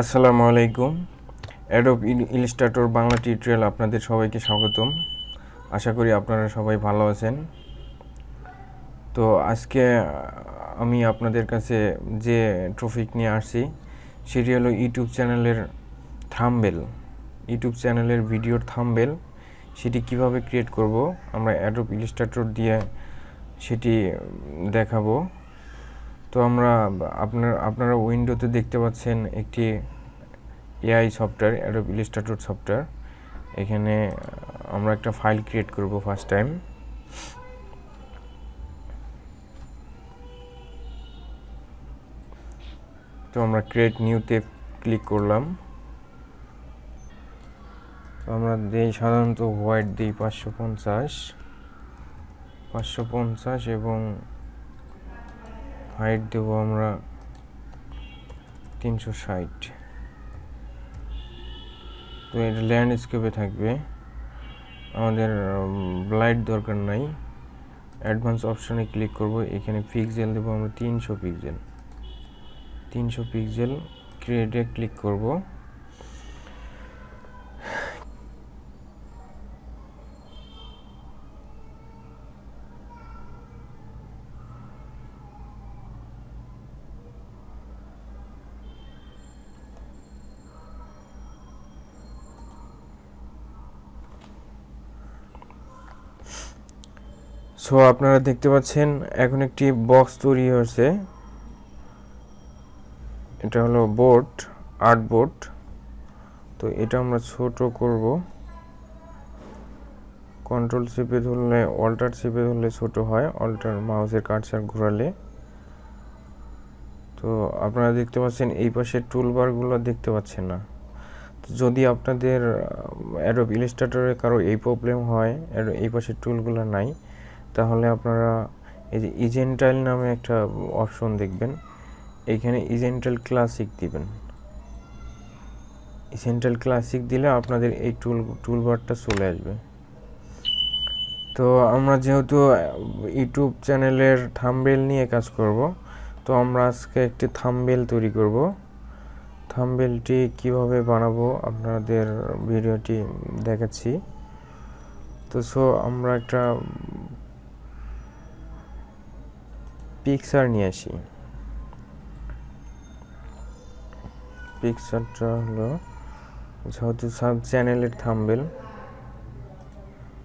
আসসালামু আলাইকুম। Adobe Illustrator Bangla tutorial আপনাদের সবাইকে স্বাগতম। আশা করি আপনারা সবাই ভালো আছেন। তো আজকে আমি আপনাদের কাছে যে টপিক নিয়ে আসছি সেটি হলো ইউটিউব চ্যানেলের ভিডিওর থাম্বনেল সেটি কিভাবে ক্রিয়েট করব আমরা অ্যাডোব ইলিস্ট্রেটর দিয়ে সেটি দেখাবো। তো আপনারা উইন্ডোতে দেখতে পাচ্ছেন একটি AI software, Adobe Illustrator software. এখানে আমরা একটা ফাইল ক্রিয়েট করব ফার্স্ট টাইম। তো আমরা ক্রিয়েট নিউতে ক্লিক করলাম। আমরা সাধারণত হোয়াইট দিই 550 এবং হাইট দেব আমরা 360। তো এটা ল্যান্ডস্কেপে থাকবে, আমাদের লাইট দরকার নাই। অ্যাডভান্স অপশনে ক্লিক করব, এখানে পিক্সেল দেবো আমরা 300 পিক্সেল ক্রিয়েটে ক্লিক করব। সো আপনারা দেখতে পাচ্ছেন এখন একটি বক্স তৈরি হয়েছে। এটা হলো আর্টবোর্ড। তো এটা আমরা ছোট করব। কন্ট্রোল চেপে ধরলে, অল্টার চেপে ধরলে ছোট হয়, অল্টার মাউসের কার্সার ঘোরালে। তো আপনারা দেখতে পাচ্ছেন এই পাশে টুলবারগুলো দেখতে পাচ্ছেন না। যদি আপনাদের অ্যাডোব ইলিস্ট্রেটরে কারো এই প্রবলেম হয়, এই পাশে টুলগুলো নাই, তাহলে আপনারা এই যে ইজেন্টাইল নামে একটা অপশন দেখবেন, এইখানে ইজেন্টাইল ক্লাসিক দিবেন। ইজেন্টাইল ক্লাসিক দিলে আপনাদের এই টুলবারটা চলে আসবে। তো আমরা যেহেতু ইউটিউব চ্যানেলের থাম্বনেল নিয়ে কাজ করব, তো আমরা আজকে একটি থাম্বনেল তৈরি করব। থাম্বনেলটি কিভাবে বানাবো আপনাদের ভিডিওটি দেখাচ্ছি। তো আমরা একটা পিকচার নিয়ে আসি। পিকচারটা হলো যেহেতু সাব চ্যানেলের থাম্বনেল,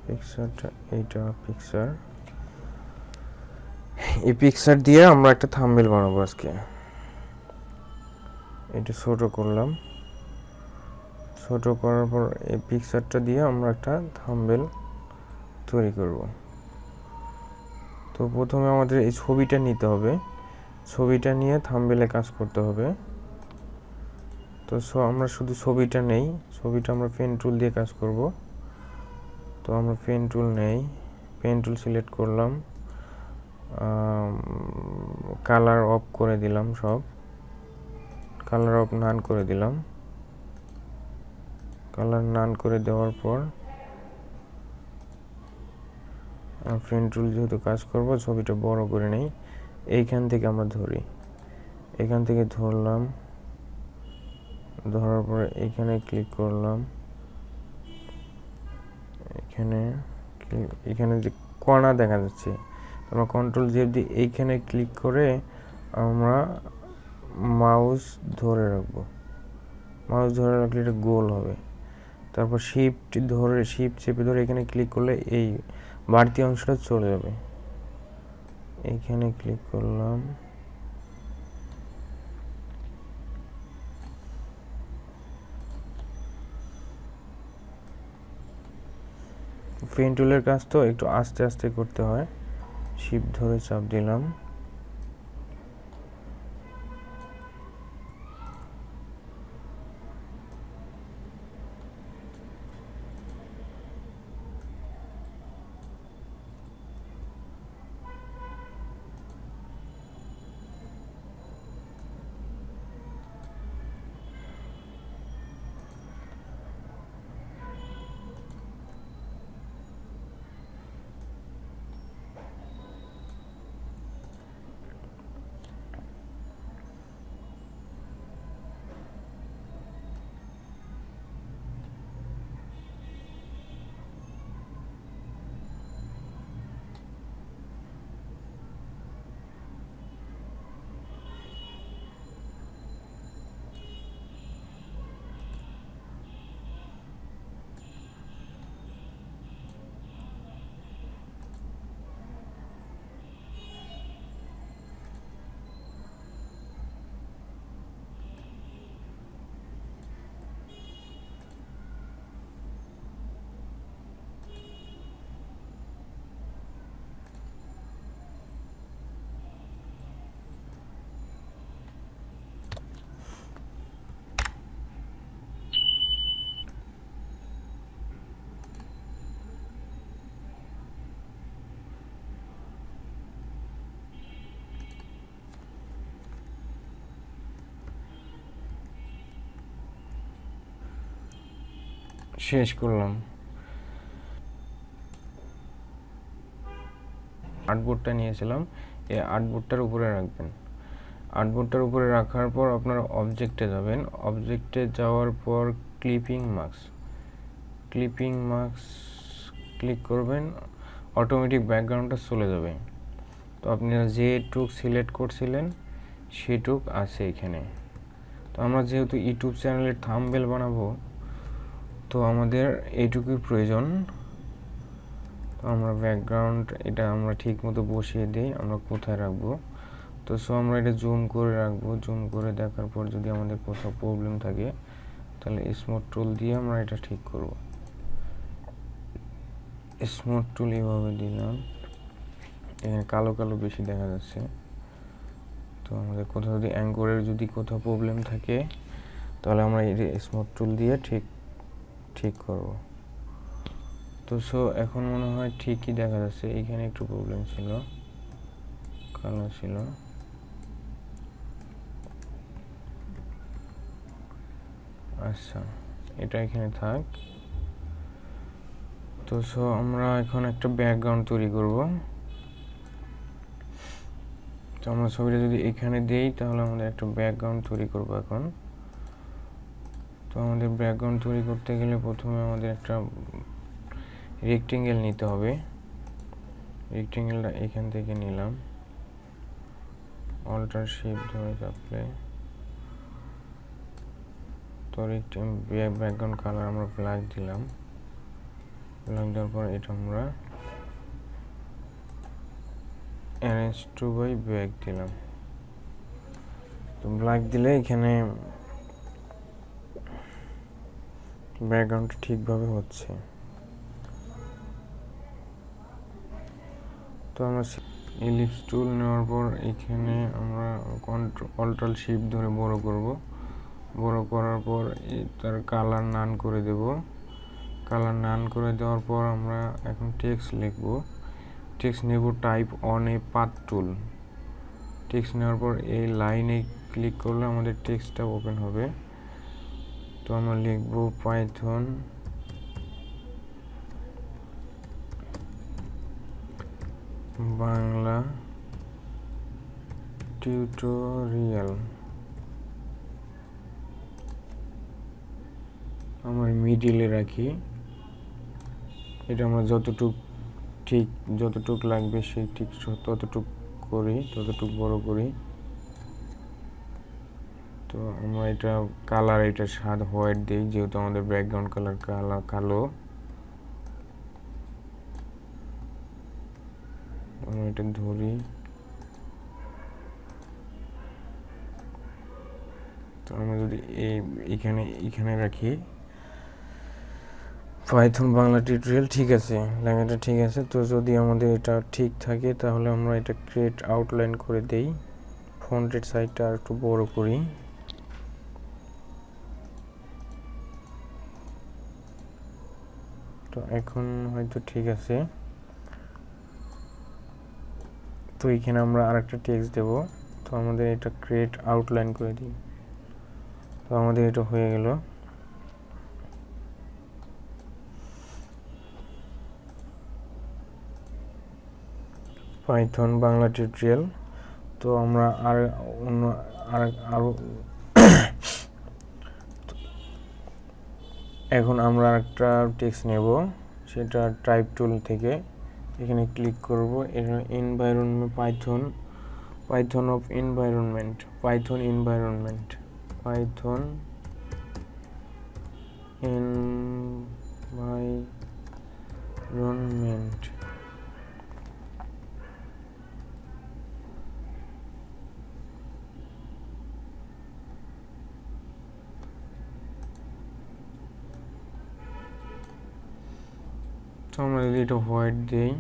পিকচারটা এইটা পিকচার। এই পিকচার দিয়ে আমরা একটা থাম্বনেল বানাবো আজকে। এটা ছোট করলাম, ছোট করার পর এই পিকচারটা দিয়ে আমরা একটা থাম্বনেল তৈরি করব। তো প্রথমে আমাদের এই ছবিটা নিতে হবে, ছবিটা নিয়ে থাম্বনেলে কাজ করতে হবে। তো আমরা শুধু ছবিটা নেই, ছবিটা আমরা পেন টুল দিয়ে কাজ করব। তো আমরা পেন টুল নেই, পেন টুল সিলেক্ট করলাম, কালার অফ করে দিলাম, সব কালার অফ নান করে দিলাম। কালার নান করে দেওয়ার পর পেন টুল যেহেতু কাজ করব, ছবিটা বড় করে নেই। এইখান থেকে আমরা ধরি, এখান থেকে ধরলাম, ধরার পরে এখানে ক্লিক করলাম। এখানে যে কণা দেখা যাচ্ছে, আমরা কন্ট্রোল জেড দিয়ে এইখানে ক্লিক করে আমরা মাউস ধরে রাখবো। মাউস ধরে রাখলে এটা গোল হবে। তারপর শিফট চেপে ধরে এখানে ক্লিক করলে এই বাড়তি অংশটা চলে যাবে। এইখানে ক্লিক করলাম, পেন টুলের কাজ তো একটু আস্তে আস্তে করতে হয়। শিফট ধরে চাপ দিলাম। শেষ করলাম। আর্টবোর্ডটা নিয়েছিলাম, এই আর্টবোর্ডটার উপরে রাখবেন। আর্টবোর্ডটার উপরে রাখার পর আপনারা অবজেক্টে যাবেন। অবজেক্টে যাওয়ার পর ক্লিপিং মাস্ক ক্লিক করবেন, অটোমেটিক ব্যাকগ্রাউন্ডটা চলে যাবে। তো আপনারা যেটুক সিলেক্ট করছিলেন সেটুক আছে এখানে। তো আমরা যেহেতু ইউটিউব চ্যানেলের থাম্বনেল বানাবো, তো আমাদের এইটুকুই প্রয়োজন। তো আমরা ব্যাকগ্রাউন্ড এটা আমরা ঠিক মতো বসিয়ে দিই, আমরা কোথায় রাখবো। তো আমরা এটা জুম করে রাখবো। জুম করে দেখার পর যদি আমাদের কোথাও প্রবলেম থাকে তাহলে স্মুথ টুল দিয়ে আমরা এটা ঠিক করব। স্মুথ টুল এভাবে দিলাম, এখানে কালো কালো বেশি দেখা যাচ্ছে। তো আমাদের কোথাও যদি অ্যাঙ্গরের যদি কোথাও প্রবলেম থাকে তাহলে আমরা এই স্মুথ টুল দিয়ে ঠিক করব। তো এখন মনে হয় ঠিকই দেখা যাচ্ছে। এখানে একটু প্রবলেম ছিল, কালো ছিল। আচ্ছা, এটা এখানে থাক। তো আমরা এখন একটা ব্যাকগ্রাউন্ড তৈরি করব। তো আমরা ছবিটা যদি এখানে দেই তাহলে আমাদের একটা ব্যাকগ্রাউন্ড তৈরি করব এখন। তো আমাদের ব্যাকগ্রাউন্ড তৈরি করতে গেলে প্রথমে আমাদের একটা রেক্টেঙ্গেল নিতে হবে। রেক্টেঙ্গেলটা এখান থেকে নিলাম, অল্টার শিফট ধরে চাপলে তো ব্যাকগ্রাউন্ড কালার আমরা ব্ল্যাক দিলাম। ব্ল্যাক দেওয়ার পর এটা আমরা অ্যারেঞ্জ টু বাই ব্যাক দিলাম। তো ব্ল্যাক দিলে এখানে ব্যাকগ্রাউন্ডটা ঠিকভাবে হচ্ছে। তো আমরা এলিপস টুল নেওয়ার পর এখানে আমরা অল্টার শিফট ধরে বড় করব। বড় করার পর তার কালার নান করে দেব। কালার নান করে দেওয়ার পর আমরা এখন টেক্সট লিখব। টেক্সট নেব type on a path tool. Text নেওয়ার পর এই লাইনে ক্লিক করলে আমাদের টেক্সটটা ওপেন হবে। তো আমরা লিখব পাইথন বাংলা টিউটোরিয়াল। আমার মিডিলে রাখি, এটা আমরা যতটুক লাগবে সেই ঠিক ততটুক করি, ততটুক বড় করি। তো আমরা এটা কালার, এটা সাদা হোয়াইট দিই যেহেতু আমাদের ব্যাকগ্রাউন্ড কালার কালো। আমরা এটা ধরি। তো আমরা যদি এখানে রাখি পাইথন বাংলা টিউটোরিয়াল, ঠিক আছে, লেখাটা ঠিক আছে। তো যদি আমাদের এটা ঠিক থাকে তাহলে আমরা এটা ক্রিয়েট আউটলাইন করে দেই। ফন্টের সাইজটা আর একটু বড় করি। তো এখন হয়তো ঠিক আছে। তো এখানে আমরা আরেকটা টেক্সট দেব। তো আমাদের এটা ক্রিয়েট আউটলাইন করে দিই। তো আমাদের এটা হয়ে গেল। Python Bangla tutorial. তো আমরা আরো এখন আমরা আরেকটা টেক্সট নেব, সেটা টাইপ টুল থেকে এখানে ক্লিক করব। এখানে environment Python of environment environment তো আমরা যদি এটা হোয়াইট দিই